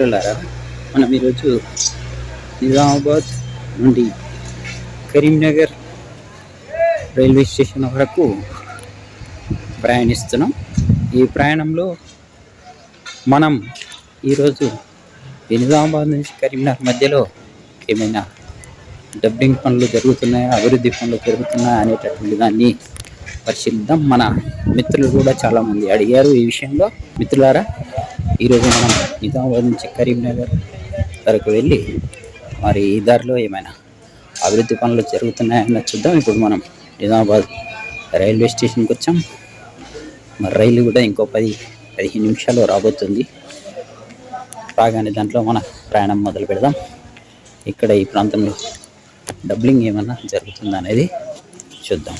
మిత్రులారా, మనం ఈరోజు నిజామాబాద్ నుండి కరీంనగర్ రైల్వే స్టేషన్ వరకు ప్రయాణిస్తున్నాం. ఈ ప్రయాణంలో మనం ఈరోజు నిజామాబాద్ నుంచి కరీంనగర్ మధ్యలో ఏమైనా డబ్బింగ్ పనులు జరుగుతున్నాయా, అభివృద్ధి పనులు జరుగుతున్నాయా అనేటటువంటి దాన్ని పరిశీలిద్దాం. మన మిత్రులు కూడా చాలామంది అడిగారు ఈ విషయంలో. మిత్రులారా, ఈరోజు మనం నిజామాబాద్ నుంచి కరీంనగర్ వరకు వెళ్ళి మరి ఈ దారిలో ఏమైనా అభివృద్ధి పనులు జరుగుతున్నాయని చూద్దాం. ఇప్పుడు మనం నిజామాబాద్ రైల్వే స్టేషన్కి వచ్చాం. మరి రైలు కూడా ఇంకో 10-15 నిమిషాలు రాబోతుంది. రాగానే దాంట్లో మన ప్రయాణం మొదలు పెడదాం. ఇక్కడ ఈ ప్రాంతంలో డబ్లింగ్ ఏమైనా జరుగుతుందా అనేది చూద్దాం.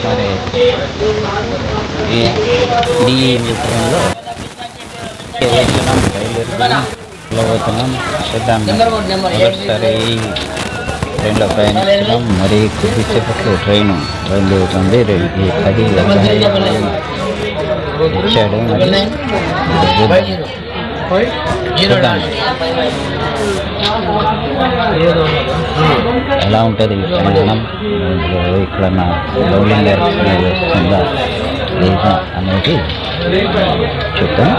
మరి ఈ విషయంలో బయలుదేరుతున్నాం. చూద్దాం. ఒకసారి ట్రైన్లో ప్రయాణిస్తున్నాం. మరి కొద్దిసేపట్లో ట్రైన్ బయలుదేరుతుంది. 10 ఇచ్చాడు. చూద్దాం ఎలా ఉంటుంది ప్రయాణం. ఇక్కడ బౌలింగ్ వస్తుందా లేదా అనేది చూద్దాం.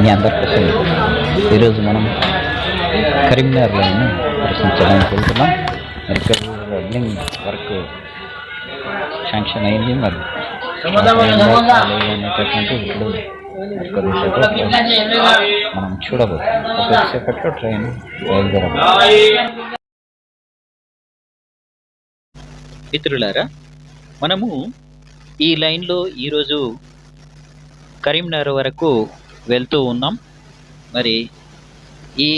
మీ అందరి కోసం ఈరోజు మనం కరీంనగర్ లైన్ ప్రశ్నించడానికి వెళ్తున్నాం. మరి డబ్లింగ్ వర్క్ శాంక్షన్ అయింది. మరి అనేటటువంటి ఇప్పుడు మనం చూడబోతున్నాం. కొద్దిసేపట్లో ట్రైన్ బయలుదేరాలి. మిత్రులారా, మనము ఈ లైన్లో ఈరోజు కరీంనగర్ వరకు వెళ్తూ ఉన్నాం. మరి ఈ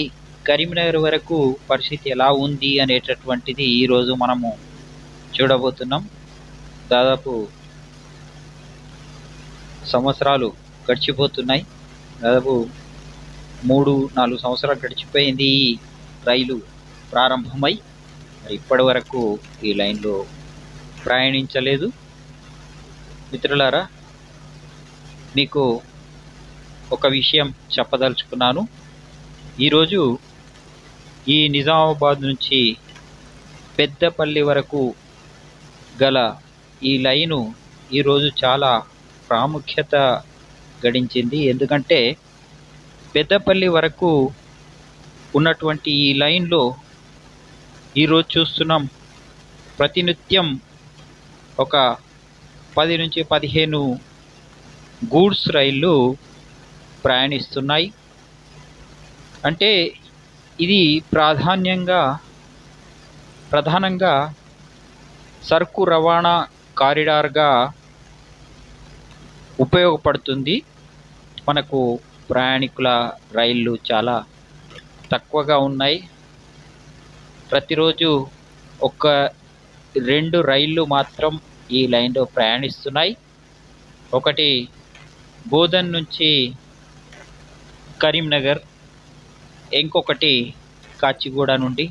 కరీంనగర్ వరకు పరిస్థితి ఎలా ఉంది అనేటటువంటిది ఈరోజు మనము చూడబోతున్నాం. దాదాపు సంవత్సరాలు గడిచిపోతున్నాయి. దాదాపు 3-4 సంవత్సరాలు గడిచిపోయింది ఈ రైలు ప్రారంభమై. మరి ఇప్పటి వరకు ఈ లైన్లో ప్రయాణించలేదు. మిత్రులారా, మీకు ఒక విషయం చెప్పదలుచుకున్నాను. ఈరోజు ఈ నిజామాబాద్ నుంచి పెద్దపల్లి వరకు గల ఈ లైను ఈరోజు చాలా ప్రాముఖ్యత గడించింది. ఎందుకంటే పెద్దపల్లి వరకు ఉన్నటువంటి ఈ లైన్లో ఈరోజు చూస్తున్నాం, ప్రతినిత్యం ఒక 10 నుంచి 15 గూడ్స్ రైళ్ళు ప్రయాణిస్తున్నాయి. అంటే ఇది ప్రధానంగా సరుకు రవాణా కారిడార్గా ఉపయోగపడుతుంది. మనకు ప్రయాణికుల రైళ్ళు చాలా తక్కువగా ఉన్నాయి. ప్రతిరోజు 1-2 రైళ్ళు మాత్రం ఈ లైన్లో ప్రయాణిస్తున్నాయి. ఒకటి బోధన్ నుంచి కరీంనగర్, ఇంకొకటి కాచిగూడ నుండి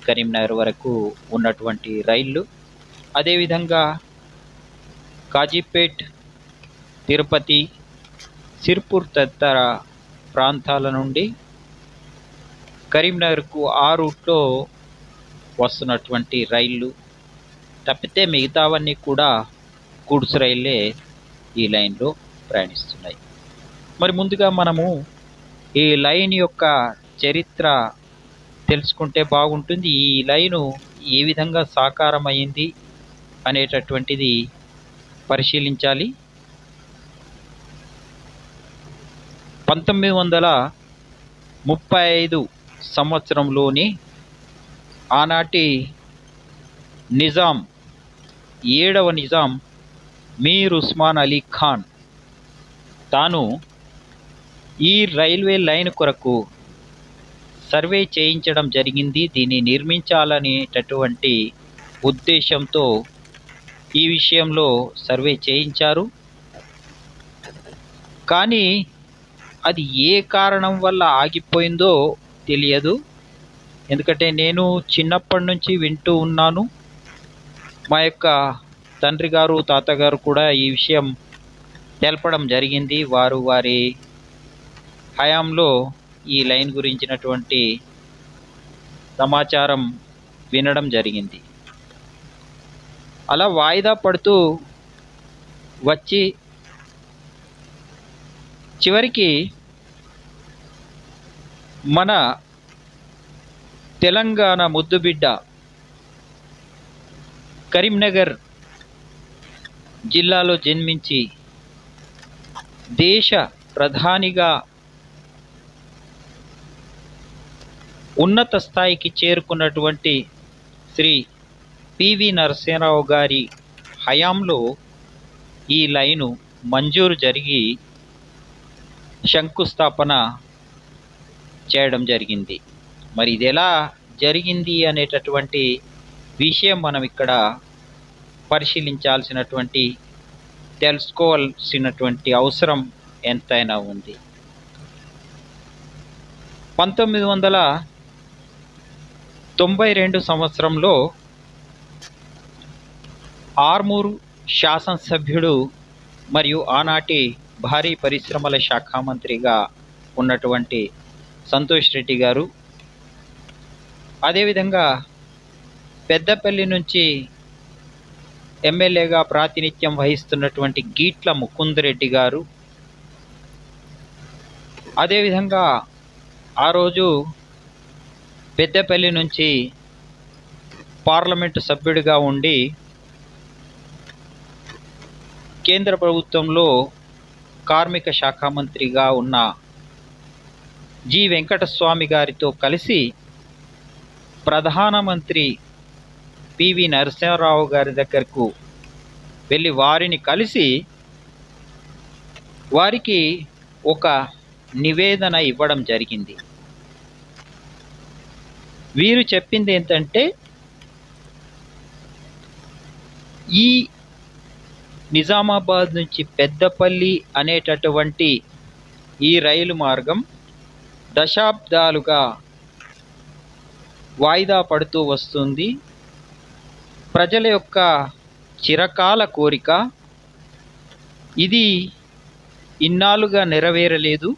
కరీంనగర్ వరకు ఉన్నటువంటి రైళ్ళు. అదేవిధంగా కాజీపేట్, తిరుపతి, సిర్పూర్ తదితర ప్రాంతాల నుండి కరీంనగర్కు ఆ రూట్లో వస్తున్నటువంటి రైళ్ళు తప్పితే మిగతావన్నీ కూడా గూడ్స్ రైళ్ళే ఈ లైన్లో ప్రయాణిస్తున్నాయి. మరి ముందుగా మనము ఈ లైన్ యొక్క చరిత్ర తెలుసుకుంటే బాగుంటుంది. ఈ లైను ఏ విధంగా సాకారమైంది అనేటటువంటిది పరిశీలించాలి. 1935 సంవత్సరంలోని ఆనాటి నిజాం 7వ నిజాం మీర్ ఉస్మాన్ అలీ ఖాన్ తాను ఈ రైల్వే లైన్ కొరకు సర్వే చేయించడం జరిగింది. దీన్ని నిర్మించాలనేటటువంటి ఉద్దేశంతో ఈ విషయంలో సర్వే చేయించారు. కానీ అది ఏ కారణం వల్ల ఆగిపోయిందో తెలియదు. ఎందుకంటే నేను చిన్నప్పటి నుంచి వింటూ ఉన్నాను. మా యొక్క తండ్రి గారు, తాతగారు కూడా ఈ విషయం తెలపడం జరిగింది. వారు వారి హయాంలో ఈ లైన్ గురించినటువంటి సమాచారం వినడం జరిగింది. అలా వాయిదా పడుతూ వచ్చి చివరికి మన తెలంగాణ ముద్దుబిడ్డ కరీంనగర్ జిల్లాలో జన్మించి దేశ ప్రధానిగా ఉన్నత స్థాయికి చేరుకున్నటువంటి శ్రీ పివి నరసింహారావు గారి హయాంలో ఈ లైను మంజూరు జరిగి శంకుస్థాపన చేయడం జరిగింది. మరి ఇది ఎలా జరిగింది అనేటటువంటి విషయం మనం ఇక్కడ పరిశీలించాల్సినటువంటి, తెలుసుకోవాల్సినటువంటి అవసరం ఎంతైనా ఉంది. 1992 సంవత్సరంలో ఆర్మూరు శాసనసభ్యుడు మరియు ఆనాటి భారీ పరిశ్రమల శాఖ మంత్రిగా ఉన్నటువంటి సంతోష్ రెడ్డి గారు, అదేవిధంగా పెద్దపల్లి నుంచి ఎమ్మెల్యేగా ప్రాతినిధ్యం వహిస్తున్నటువంటి గీట్ల ముకుందరెడ్డి గారు, అదేవిధంగా ఆ రోజు పెద్దపల్లి నుంచి పార్లమెంటు సభ్యుడిగా ఉండి కేంద్ర ప్రభుత్వంలో కార్మిక శాఖ మంత్రిగా ఉన్న జి వెంకటస్వామి గారితో కలిసి ప్రధానమంత్రి పివి నరసింహారావు గారి దగ్గరకు వెళ్ళి వారిని కలిసి వారికి ఒక నివేదన ఇవ్వడం జరిగింది. వీరు చెప్పింది ఏంటంటే, ఈ నిజామాబాద్ నుంచి పెద్దపల్లి అనేటటువంటి ఈ రైలు మార్గం దశాబ్దాలుగా వాయిదా పడుతూ వస్తుంది. ప్రజల యొక్క చిరకాల కోరిక ఇది ఇన్నాళ్ళుగా నెరవేరలేదు.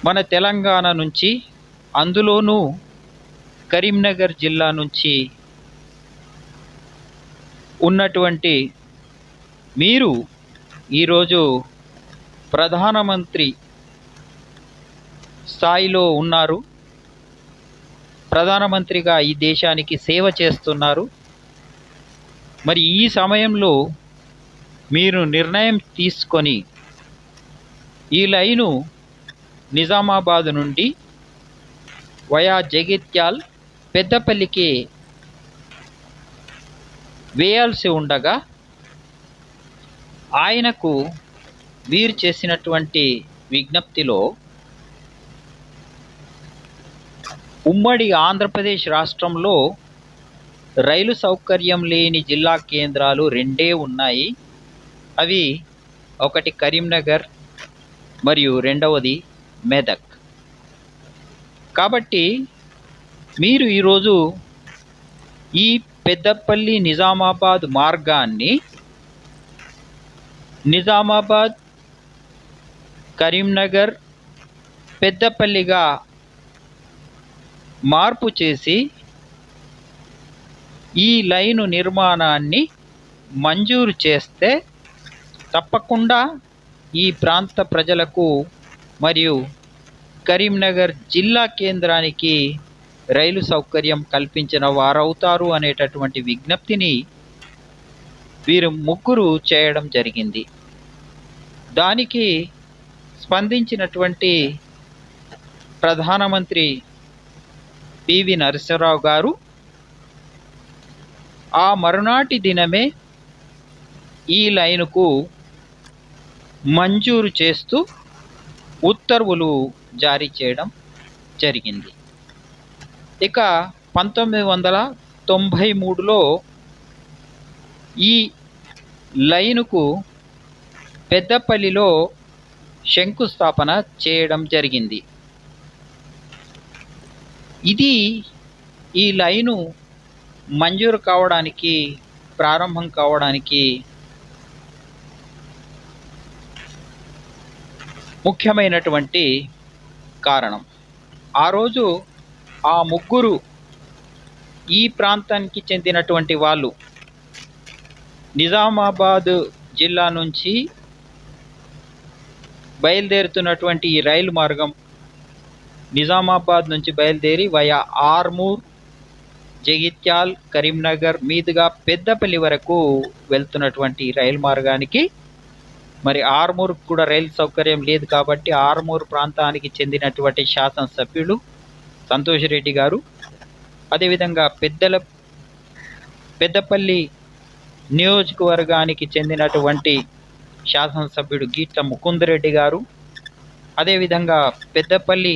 మన తెలంగాణ నుంచి, అందులోనూ కరీంనగర్ జిల్లా నుంచి ఉన్నటువంటి మీరు ఈరోజు ప్రధానమంత్రి స్థాయిలో ఉన్నారు, ప్రధానమంత్రిగా ఈ దేశానికి సేవ చేస్తున్నారు. మరి ఈ సమయంలో మీరు నిర్ణయం తీసుకొని ఈ లైను నిజామాబాద్ నుండి వయా జగిత్యాల్ పెద్దపల్లికి వేయాల్సి ఉండగా ఆయనకు వీరు చేసినటువంటి విజ్ఞప్తిలో ఉమ్మడి ఆంధ్రప్రదేశ్ రాష్ట్రంలో రైలు సౌకర్యం లేని జిల్లా కేంద్రాలు 2 ఉన్నాయి. అవి ఒకటి కరీంనగర్ మరియు రెండవది మెదక్. కాబట్టి మీరు ఈరోజు ఈ పెద్దపల్లి నిజామాబాద్ మార్గాన్ని నిజామాబాద్, కరీంనగర్, పెద్దపల్లిగా మార్పు చేసి ఈ లైను నిర్మాణాన్ని మంజూరు చేస్తే తప్పకుండా ఈ ప్రాంత ప్రజలకు మరియు కరీంనగర్ జిల్లా కేంద్రానికి రైలు సౌకర్యం కల్పించిన వారవుతారు అనేటటువంటి విజ్ఞప్తిని వీరు ముగ్గురు చేయడం జరిగింది. దానికి స్పందించినటువంటి ప్రధానమంత్రి పివి నరసింహారావు గారు ఆ మరునాటి దినమే ఈ లైనుకు మంజూరు చేస్తూ ఉత్తర్వులు జారీ చేయడం జరిగింది. ఇక 1993లో ఈ లైనుకు పెద్దపల్లిలో శంకుస్థాపన చేయడం జరిగింది. ఇది ఈ లైను మంజూరు కావడానికి, ప్రారంభం కావడానికి ముఖ్యమైనటువంటి కారణం. ఆ రోజు ఆ ముగ్గురు ఈ ప్రాంతానికి చెందినటువంటి వాళ్ళు నిజామాబాద్ జిల్లా నుంచి బయలుదేరుతున్నటువంటి ఈ రైలు మార్గం నిజామాబాద్ నుంచి బయలుదేరి వయా ఆర్మూర్, జగిత్యాల్, కరీంనగర్ మీదుగా పెద్దపల్లి వరకు వెళ్తున్నటువంటి రైలు మార్గానికి మరి ఆర్మూర్ కూడా రైలు సౌకర్యం లేదు కాబట్టి ఆర్మూర్ ప్రాంతానికి చెందినటువంటి శాసనసభ్యులు సంతోష్ రెడ్డి గారు, అదేవిధంగా పెద్దపల్లి నియోజకవర్గానికి చెందినటువంటి శాసనసభ్యుడు గీట్ల ముకుందరెడ్డి గారు, అదేవిధంగా పెద్దపల్లి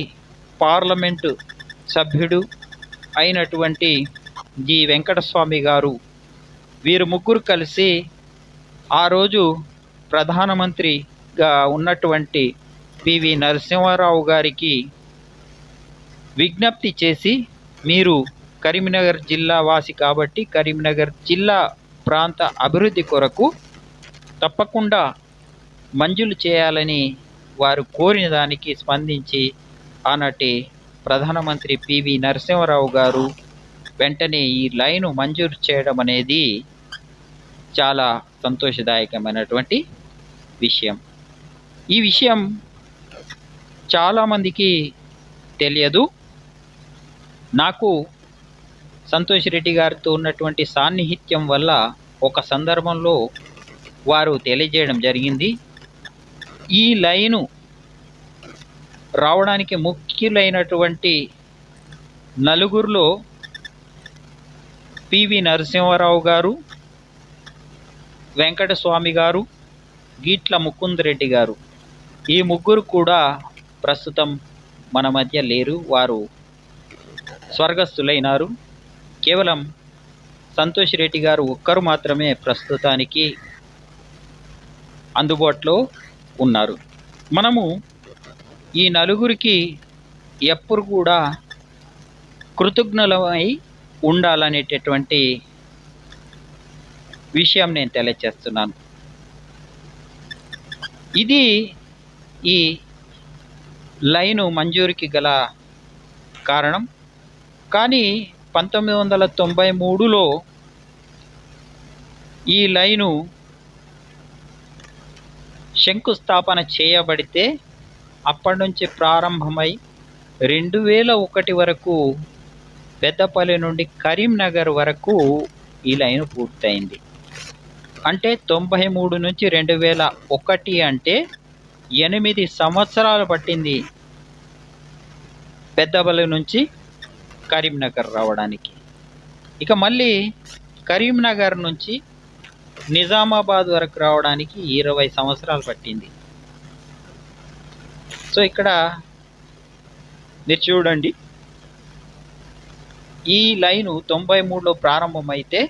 పార్లమెంటు సభ్యుడు అయినటువంటి జి వెంకటస్వామి గారు, వీరు ముగ్గురు కలిసి ఆ రోజు ప్రధానమంత్రిగా ఉన్నటువంటి పివి నరసింహారావు గారికి విజ్ఞప్తి చేసి, మీరు కరీంనగర్ జిల్లా వాసి కాబట్టి కరీంనగర్ జిల్లా ప్రాంత అభివృద్ధి కొరకు తప్పకుండా మంజూరు చేయాలని వారు కోరిన దానికి స్పందించి ఆనాటి ప్రధానమంత్రి పివి నరసింహారావు గారు వెంటనే ఈ లైను మంజూరు చేయడం అనేది చాలా సంతోషదాయకమైనటువంటి విషయం. ఈ విషయం చాలామందికి తెలియదు. నాకు సంతోష్ రెడ్డి గారితో ఉన్నటువంటి సాన్నిహిత్యం వల్ల ఒక సందర్భంలో వారు తెలియజేయడం జరిగింది. ఈ లైను రావడానికి ముఖ్యులైనటువంటి నలుగురిలో పివి నరసింహారావు గారు, వెంకటస్వామి గారు, గీట్ల ముకుందరెడ్డి గారు, ఈ ముగ్గురు కూడా ప్రస్తుతం మన మధ్య లేరు. వారు స్వర్గస్థులైనారు. కేవలం సంతోష్ రెడ్డి గారు ఒక్కరు మాత్రమే ప్రస్తుతానికి అందుబాటులో ఉన్నారు. మనము ఈ నలుగురికి ఎప్పుడు కూడా కృతజ్ఞులమై ఉండాలనేటటువంటి విషయం నేను తెలియచేస్తున్నాను. ఇది ఈ లైను మంజూరుకి గల కారణం. కానీ 1993లో ఈ లైను శంకుస్థాపన చేయబడితే అప్పటి నుంచి ప్రారంభమై 2001 వరకు పెద్దపల్లి నుండి కరీంనగర్ వరకు ఈ లైను పూర్తయింది. అంటే 93 నుంచి 2001 అంటే 8 సంవత్సరాలు పట్టింది పెద్దపల్లి నుంచి కరీంనగర్ రావడానికి. ఇక మళ్ళీ కరీంనగర్ నుంచి నిజామాబాద్ వరకు రావడానికి 20 సంవత్సరాలు పట్టింది. సో ఇక్కడ మీరు చూడండి, ఈ లైను 93లో ప్రారంభమైతే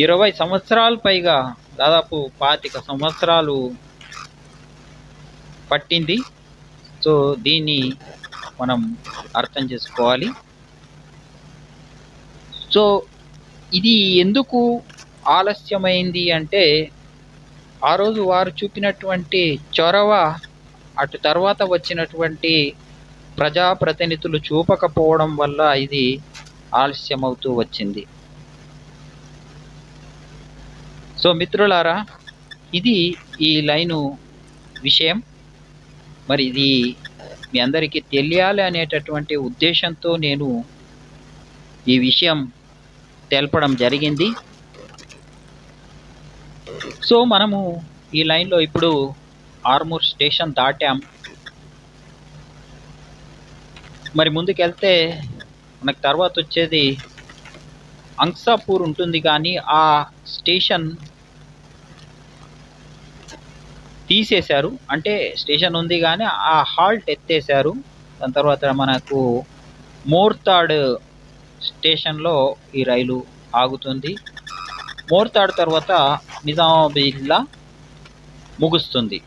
20 సంవత్సరాలు పైగా, దాదాపు 25 సంవత్సరాలు పట్టింది. సో దీన్ని మనం అర్థం చేసుకోవాలి. సో ఇది ఎందుకు ఆలస్యమైంది అంటే, ఆ రోజు వారు చూపినటువంటి చొరవ అటు తర్వాత వచ్చినటువంటి ప్రజాప్రతినిధులు చూపకపోవడం వల్ల ఇది ఆలస్యమవుతూ వచ్చింది. సో మిత్రులారా, ఇది ఈ లైను విషయం. మరి ఇది మీ అందరికీ తెలియాలి అనేటటువంటి ఉద్దేశంతో నేను ఈ విషయం తెలపడం జరిగింది. సో మనము ఈ లైన్లో ఇప్పుడు ఆర్మూర్ స్టేషన్ దాటాం. మరి ముందుకెళ్తే మనకు తర్వాత వచ్చేది అంక్సాపూర్ ఉంటుంది, కానీ ఆ స్టేషన్ తీసేశారు. అంటే స్టేషన్ ఉంది కానీ ఆ హాల్ట్ ఎత్తేసారు. దాని తర్వాత మనకు మోర్తాడ్ స్టేషన్లో ఈ రైలు ఆగుతుంది. మోర్తాడ్ తర్వాత నిజామాబాద్ జిల్లా ముగుస్తుంది.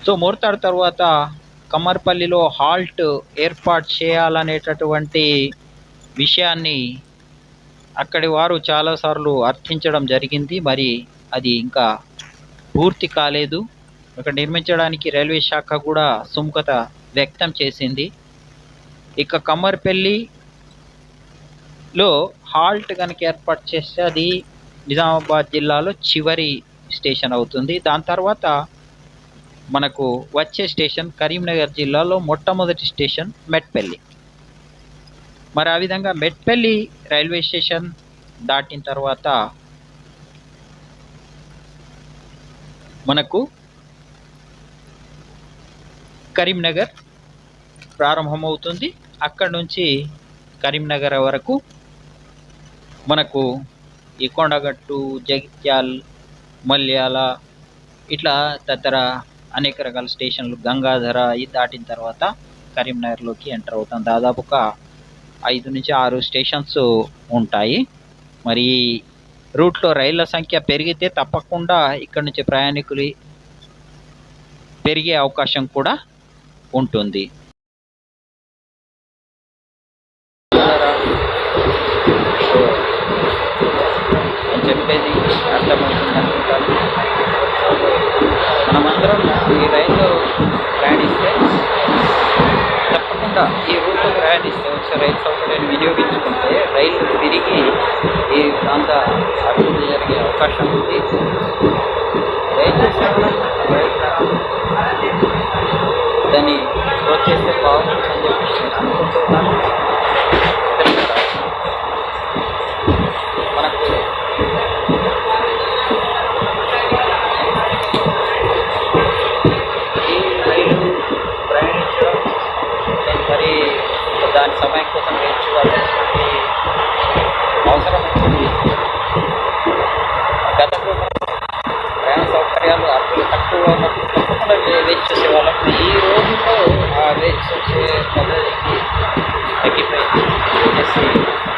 సో మోర్తాడ్ తర్వాత కమ్మర్పల్లిలో హాల్ట్ ఏర్పాటు చేయాలనేటటువంటి విషయాన్ని అక్కడి వారు చాలాసార్లు అర్థించడం జరిగింది. మరి అది ఇంకా పూర్తి కాలేదు. ఇక్కడ నిర్మించడానికి రైల్వే శాఖ కూడా సుముఖత వ్యక్తం చేసింది. ఇక కమ్మర్పల్లిలో హాల్ట్ కనుక ఏర్పాటు చేస్తే అది నిజామాబాద్ జిల్లాలో చివరి స్టేషన్ అవుతుంది. దాని తర్వాత మనకు వచ్చే స్టేషన్ కరీంనగర్ జిల్లాలో మొట్టమొదటి స్టేషన్ మెట్పల్లి. మరి ఆ విధంగా మెట్పల్లి రైల్వే స్టేషన్ దాటిన తర్వాత మనకు కరీంనగర్ ప్రారంభమవుతుంది. అక్కడ నుంచి కరీంనగర్ వరకు మనకు ఈ కొండగట్టు, జగిత్యాల్, మల్యాల ఇట్లా తదితర అనేక రకాల స్టేషన్లు, గంగాధర ఇది దాటిన తర్వాత కరీంనగర్లోకి ఎంటర్ అవుతాం. దాదాపుగా 5 నుంచి 6 స్టేషన్స్ ఉంటాయి. మరి ఈ రూట్లో రైళ్ల సంఖ్య పెరిగితే తప్పకుండా ఇక్కడ నుంచి ప్రయాణికులు పెరిగే అవకాశం కూడా ఉంటుంది. నేను చెప్పేది అర్థమవుతుంది అనుకుంటాను. మనమందరం ఈ రైల్లో ప్రయాణిస్తే తప్పకుండా ఈ రూట్లో ప్రయాణిస్తే ఒకసారి రైలు సౌకర్యాన్ని వినియోగించుకుంటే రైలు తిరిగి ఈ ప్రాంత అభివృద్ధి జరిగే అవకాశం ఉంది. దయచేసి దాన్ని ప్రోత్సహిస్తే బాగుంటుందని చెప్పేసి నేను అనుకుంటున్నాను. మనకు ఈ రైలు ప్రయాణించడం మరి దాని సమయం కోసం వేచి చూడాల్సినటువంటి అవసరం ఉంటుంది. గతంలో ప్రయాణ సౌకర్యాలు అప్పులు తక్కువగా ఉన్నప్పుడు తప్పకుండా వేచి చూసేవాళ్ళం. ఈ రోజుల్లో ఆ వేచి చూసే పద్ధతికి తగ్గిపోయింది. చేసి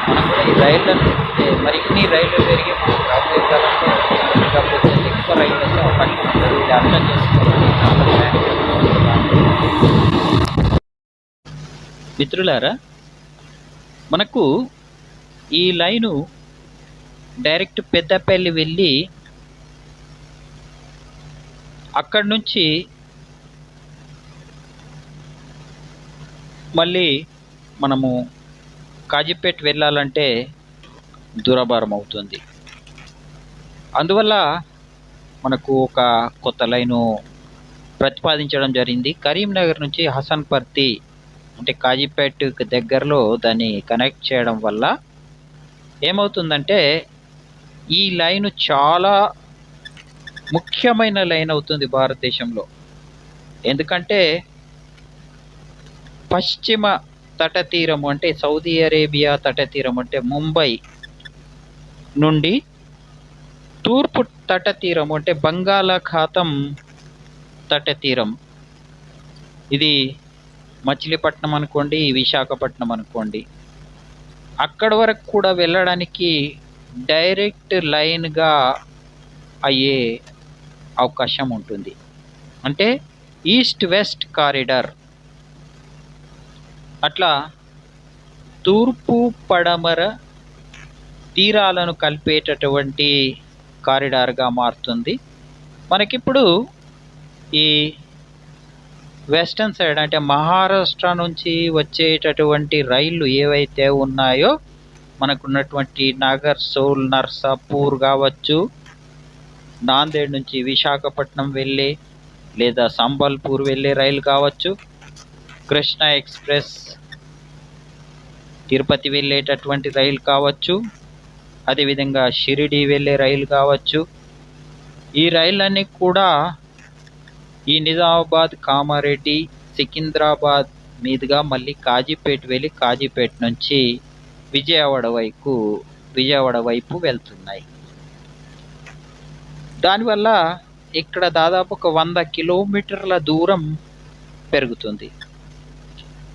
మనం కూడా ఈ రైళ్లను మరిన్ని రైళ్లు పెరిగి మనం రాబోయే కాలంలో కాకపోతే ఎక్కువ రైళ్ళు వచ్చే అవకాశం ఉంటుంది. ఇది అర్థం చేసుకోవాలి. మిత్రులారా, మనకు ఈ లైను డైరెక్ట్ పెద్దపల్లి వెళ్ళి అక్కడి నుంచి మళ్ళీ మనము కాజీపేట వెళ్ళాలంటే దూరభారం అవుతుంది. అందువల్ల మనకు ఒక కొత్త లైను ప్రతిపాదించడం జరిగింది. కరీంనగర్ నుంచి హసన్పర్తి అంటే కాజీపేటకు దగ్గరలో దాన్ని కనెక్ట్ చేయడం వల్ల ఏమవుతుందంటే ఈ లైను చాలా ముఖ్యమైన లైన్ అవుతుంది భారతదేశంలో. ఎందుకంటే పశ్చిమ తట తీరం అంటే సౌదీ అరేబియా తట తీరం అంటే ముంబై నుండి తూర్పు తట తీరం అంటే బంగాళాఖాతం తట తీరం, ఇది మచిలీపట్నం అనుకోండి, విశాఖపట్నం అనుకోండి, అక్కడ వరకు కూడా వెళ్ళడానికి డైరెక్ట్ లైన్గా అయ్యే అవకాశం ఉంటుంది. అంటే ఈస్ట్ వెస్ట్ కారిడార్. అట్లా తూర్పు పడమర తీరాలను కలిపేటటువంటి కారిడార్గా మారుతుంది. మనకిప్పుడు ఈ వెస్టర్న్ సైడ్ అంటే మహారాష్ట్ర నుంచి వచ్చేటటువంటి రైళ్ళు ఏవైతే ఉన్నాయో మనకున్నటువంటి నాగర్ సోల్, నర్సాపూర్ కావచ్చు, నాందేడ్ నుంచి విశాఖపట్నం వెళ్ళే లేదా సంబల్పూర్ వెళ్ళే రైలు కావచ్చు, కృష్ణ ఎక్స్ప్రెస్ తిరుపతి వెళ్ళేటటువంటి రైలు కావచ్చు, అదేవిధంగా షిరిడి వెళ్ళే రైలు కావచ్చు. ఈ రైళ్ళన్నీ కూడా ఈ నిజామాబాద్, కామారెడ్డి, సికింద్రాబాద్ మీదుగా మళ్ళీ కాజీపేట వెళ్ళి కాజీపేట నుంచి విజయవాడ వైపు వెళ్తున్నాయి. దానివల్ల ఇక్కడ దాదాపు ఒక 100 కిలోమీటర్ల దూరం పెరుగుతుంది.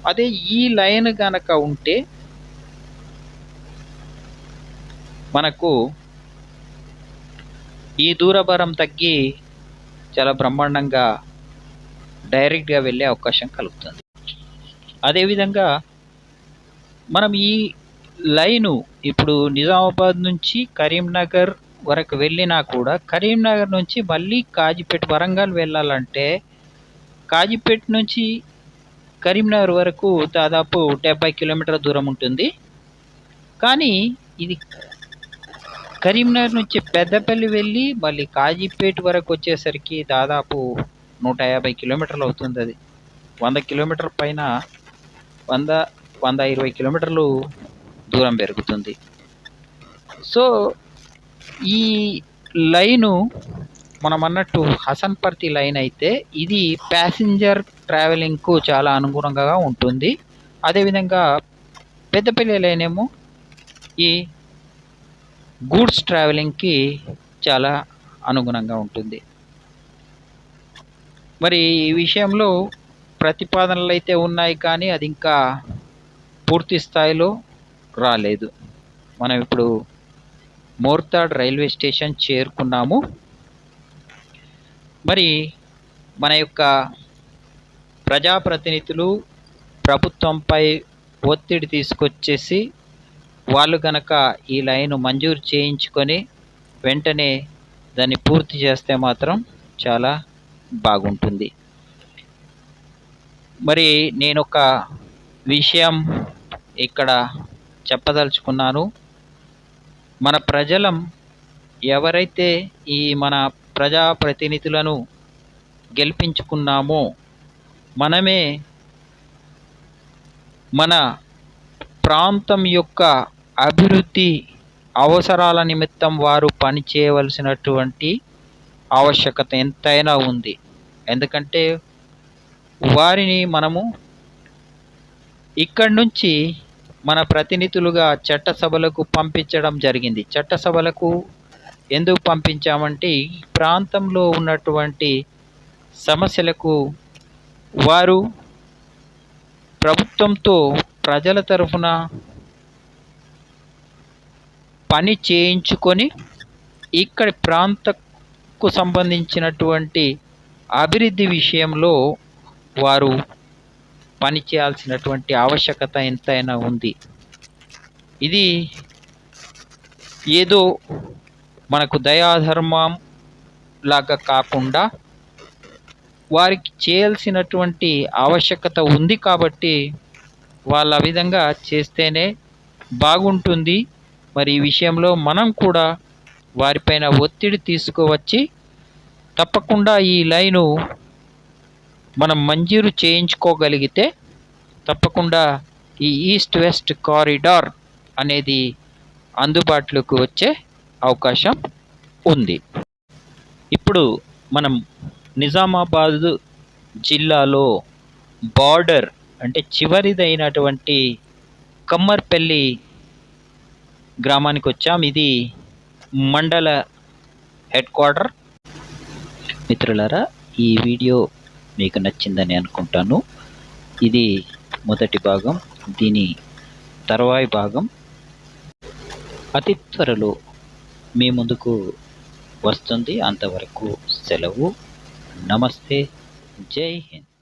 అదే ఈ లైన్ గనక ఉంటే మనకు ఈ దూరభారం తగ్గి చాలా బ్రహ్మాండంగా డైరెక్ట్గా వెళ్ళే అవకాశం కలుగుతుంది. అదేవిధంగా మనం ఈ లైను ఇప్పుడు నిజామాబాద్ నుంచి కరీంనగర్ వరకు వెళ్ళినా కూడా కరీంనగర్ నుంచి మళ్ళీ కాజీపేట వరంగల్ వెళ్ళాలంటే కాజీపేట నుంచి కరీంనగర్ వరకు దాదాపు 70 కిలోమీటర్ల దూరం ఉంటుంది. కానీ ఇది కరీంనగర్ నుంచి పెద్దపల్లి వెళ్ళి మళ్ళీ కాజీపేట వరకు వచ్చేసరికి దాదాపు 150 కిలోమీటర్లు అవుతుంది. అది 100 కిలోమీటర్ పైన 120 కిలోమీటర్లు దూరం పెరుగుతుంది. సో ఈ లైను మనం అన్నట్టు హసన్పర్తి లైన్ అయితే ఇది ప్యాసింజర్ ట్రావెలింగ్కు చాలా అనుగుణంగా ఉంటుంది. అదేవిధంగా పెద్దపల్లి లైన్ ఏమో ఈ గూడ్స్ ట్రావెలింగ్కి చాలా అనుగుణంగా ఉంటుంది. మరి ఈ విషయంలో ప్రతిపాదనలు అయితే ఉన్నాయి, కానీ అది ఇంకా పూర్తి స్థాయిలో రాలేదు. మనం ఇప్పుడు మోర్తాడ్ రైల్వే స్టేషన్ చేరుకున్నాము. మరి మన యొక్క ప్రజాప్రతినిధులు ప్రభుత్వంపై ఒత్తిడి తీసుకొచ్చేసి వాళ్ళు కనుక ఈ లైను మంజూరు చేయించుకొని వెంటనే దాన్ని పూర్తి చేస్తే మాత్రం చాలా బాగుంటుంది. మరి నేను ఒక విషయం ఇక్కడ చెప్పదలుచుకున్నాను. మన ప్రజలం ఎవరైతే ఈ మన ప్రజాప్రతినిధులను గెలిపించుకున్నామో మనమే మన ప్రాంతం యొక్క అభివృద్ధి అవసరాల నిమిత్తం వారు పనిచేయవలసినటువంటి ఆవశ్యకత ఎంతైనా ఉంది. ఎందుకంటే వారిని మనము ఇక్కడి నుంచి మన ప్రతినిధులుగా చట్టసభలకు పంపించడం జరిగింది. చట్టసభలకు ఎందుకు పంపించామంటే ఈ ప్రాంతంలో ఉన్నటువంటి సమస్యలకు వారు ప్రభుత్వంతో ప్రజల తరఫున పని చేయించుకొని ఇక్కడి ప్రాంతకు సంబంధించినటువంటి అభివృద్ధి విషయంలో వారు పని చేయాల్సినటువంటి ఆవశ్యకత ఎంతైనా ఉంది. ఇది ఏదో మనకు దయాధర్మం లాగా కాకుండా వారికి చేయాల్సినటువంటి ఆవశ్యకత ఉంది కాబట్టి వాళ్ళ విధంగా చేస్తేనే బాగుంటుంది. మరి ఈ విషయంలో మనం కూడా వారిపైన ఒత్తిడి తీసుకువచ్చి తప్పకుండా ఈ లైను మనం మంజూరు చేయించుకోగలిగితే తప్పకుండా ఈ ఈస్ట్ వెస్ట్ కారిడార్ అనేది అందుబాటులోకి వచ్చే అవకాశం ఉంది. ఇప్పుడు మనం నిజామాబాద్ జిల్లాలో బార్డర్ అంటే చివరిదైనటువంటి కమ్మర్పల్లి గ్రామానికి వచ్చాం. ఇది మండల హెడ్ క్వార్టర్. మిత్రులారా, ఈ వీడియో మీకు నచ్చిందని అనుకుంటాను. ఇది మొదటి భాగం. దీని తర్వాయి భాగం అతి త్వరలో మీ ముందుకు వస్తుంది. అంతవరకు సెలవు. నమస్తే. జై హింద్.